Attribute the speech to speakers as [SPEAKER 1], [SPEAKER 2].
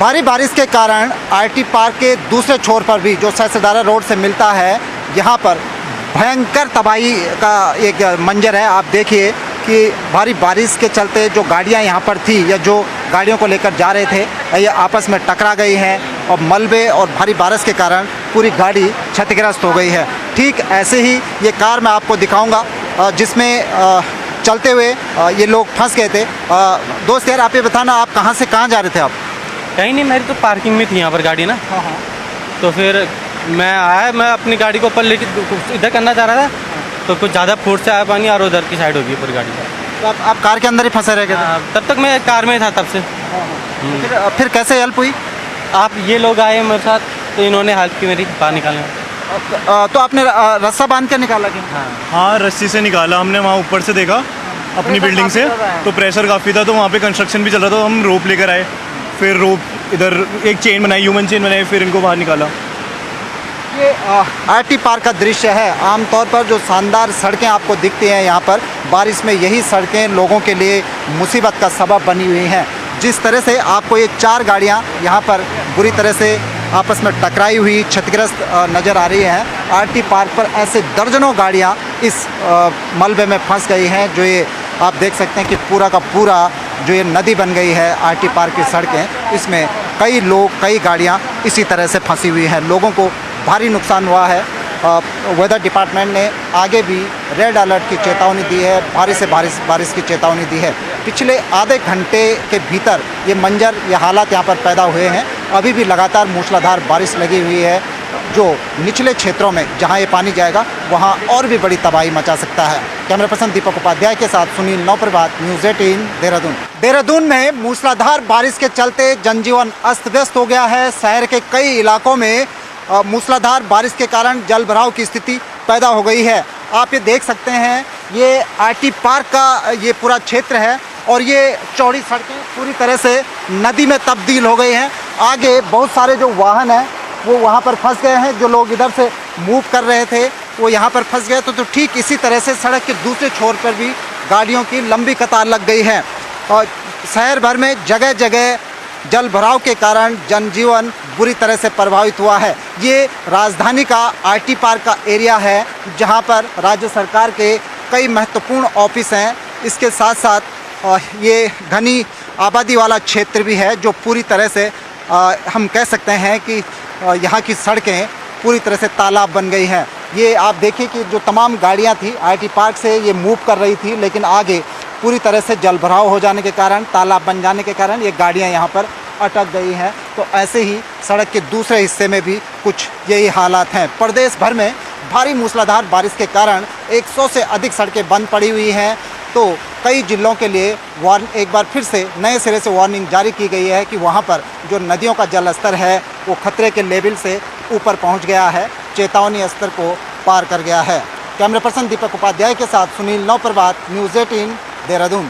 [SPEAKER 1] भारी बारिश के कारण आईटी पार्क के दूसरे छोर पर भी जो सैसडारा रोड से मिलता है, यहाँ पर भयंकर तबाही का एक मंजर है। आप देखिए कि भारी बारिश के चलते जो गाड़ियाँ यहाँ पर थी या जो गाड़ियों को लेकर जा रहे थे, ये आपस में टकरा गई हैं और मलबे और भारी बारिश के कारण पूरी गाड़ी क्षतिग्रस्त हो गई है। ठीक ऐसे ही ये कार मैं आपको दिखाऊंगा जिसमें चलते हुए ये लोग फंस गए थे। दोस्त यार, आप ये बताना, आप कहाँ से कहाँ जा रहे थे? आप
[SPEAKER 2] कहीं नहीं, मेरी तो पार्किंग में थी यहाँ पर गाड़ी ना।
[SPEAKER 1] हाँ।
[SPEAKER 2] तो फिर मैं आया, मैं अपनी गाड़ी को ऊपर लेके इधर करना चाह रहा था, तो कुछ ज़्यादा फोर्स से आया पानी और उधर की साइड हो गई पूरी गाड़ी।
[SPEAKER 1] तो आप कार के अंदर ही फंसे रह गए थे?
[SPEAKER 2] तब तक मैं कार में था तब से।
[SPEAKER 1] तो फिर कैसे हेल्प हुई?
[SPEAKER 2] आप ये लोग आए मेरे साथ, तो इन्होंने हेल्प की मेरी बाहर निकालने में।
[SPEAKER 1] तो आपने रस्सा बांध के निकाला क्या?
[SPEAKER 3] हाँ, रस्सी से निकाला हमने। वहाँ ऊपर से देखा अपनी बिल्डिंग से, तो प्रेशर काफ़ी था, तो वहाँ पे कंस्ट्रक्शन भी चल रहा था, तो हम रोप लेकर आए। फिर रोप इधर एक चेन बनाई, ह्यूमन चेन बनाई, फिर इनको बाहर निकाला।
[SPEAKER 1] ये आईटी पार्क का दृश्य है। आमतौर पर जो शानदार सड़कें आपको दिखती हैं यहाँ पर, बारिश में यही सड़कें लोगों के लिए मुसीबत का सबब बनी हुई हैं। जिस तरह से आपको ये 4 गाड़ियाँ यहाँ पर बुरी तरह से आपस में टकराई हुई क्षतिग्रस्त नज़र आ रही हैं। आईटी पार्क पर ऐसे दर्जनों गाड़ियाँ इस मलबे में फंस गई हैं, जो ये आप देख सकते हैं कि पूरा का पूरा जो ये नदी बन गई है आईटी पार्क की सड़कें, इसमें कई लोग, कई गाड़ियाँ इसी तरह से फंसी हुई हैं। लोगों को भारी नुकसान हुआ है। वेदर डिपार्टमेंट ने आगे भी रेड अलर्ट की चेतावनी दी है, भारी से बारिश की चेतावनी दी है। पिछले आधे घंटे के भीतर ये मंजर, ये हालात यहाँ पर पैदा हुए हैं। अभी भी लगातार मूसलाधार बारिश लगी हुई है, जो निचले क्षेत्रों में जहाँ ये पानी जाएगा वहाँ और भी बड़ी तबाही मचा सकता है। कैमरा पर्सन दीपक उपाध्याय के साथ सुनील नौप्रभात, न्यूज़ 18 देहरादून। देहरादून में मूसलाधार बारिश के चलते जनजीवन अस्त व्यस्त हो गया है। शहर के कई इलाकों में मूसलाधार बारिश के कारण जल भराव की स्थिति पैदा हो गई है। आप ये देख सकते हैं, ये आईटी पार्क का ये पूरा क्षेत्र है और ये चौड़ी सड़कें पूरी तरह से नदी में तब्दील हो गई हैं। आगे बहुत सारे जो वाहन हैं वो वहाँ पर फंस गए हैं। जो लोग इधर से मूव कर रहे थे वो यहाँ पर फंस गए। तो ठीक इसी तरह से सड़क के दूसरे छोर पर भी गाड़ियों की लंबी कतार लग गई है और शहर भर में जगह जगह जल भराव के कारण जनजीवन बुरी तरह से प्रभावित हुआ है। ये राजधानी का आईटी पार्क का एरिया है, जहाँ पर राज्य सरकार के कई महत्वपूर्ण ऑफिस हैं। इसके साथ साथ ये घनी आबादी वाला क्षेत्र भी है, जो पूरी तरह से हम कह सकते हैं कि यहाँ की सड़कें पूरी तरह से तालाब बन गई हैं। ये आप देखिए कि जो तमाम गाड़ियाँ थी आईटी पार्क से ये मूव कर रही थी, लेकिन आगे पूरी तरह से जल भराव हो जाने के कारण, तालाब बन जाने के कारण ये गाड़ियाँ यहाँ पर अटक गई हैं। तो ऐसे ही सड़क के दूसरे हिस्से में भी कुछ यही हालात हैं। प्रदेश भर में भारी मूसलाधार बारिश के कारण 100 से अधिक सड़कें बंद पड़ी हुई हैं। तो कई जिलों के लिए एक बार फिर से नए सिरे से वार्निंग जारी की गई है कि वहाँ पर जो नदियों का जल स्तर है वो खतरे के लेवल से ऊपर पहुँच गया है, चेतावनी स्तर को पार कर गया है। कैमरा पर्सन दीपक उपाध्याय के साथ सुनील नौप्रभात, न्यूज़ 18 देहरादून।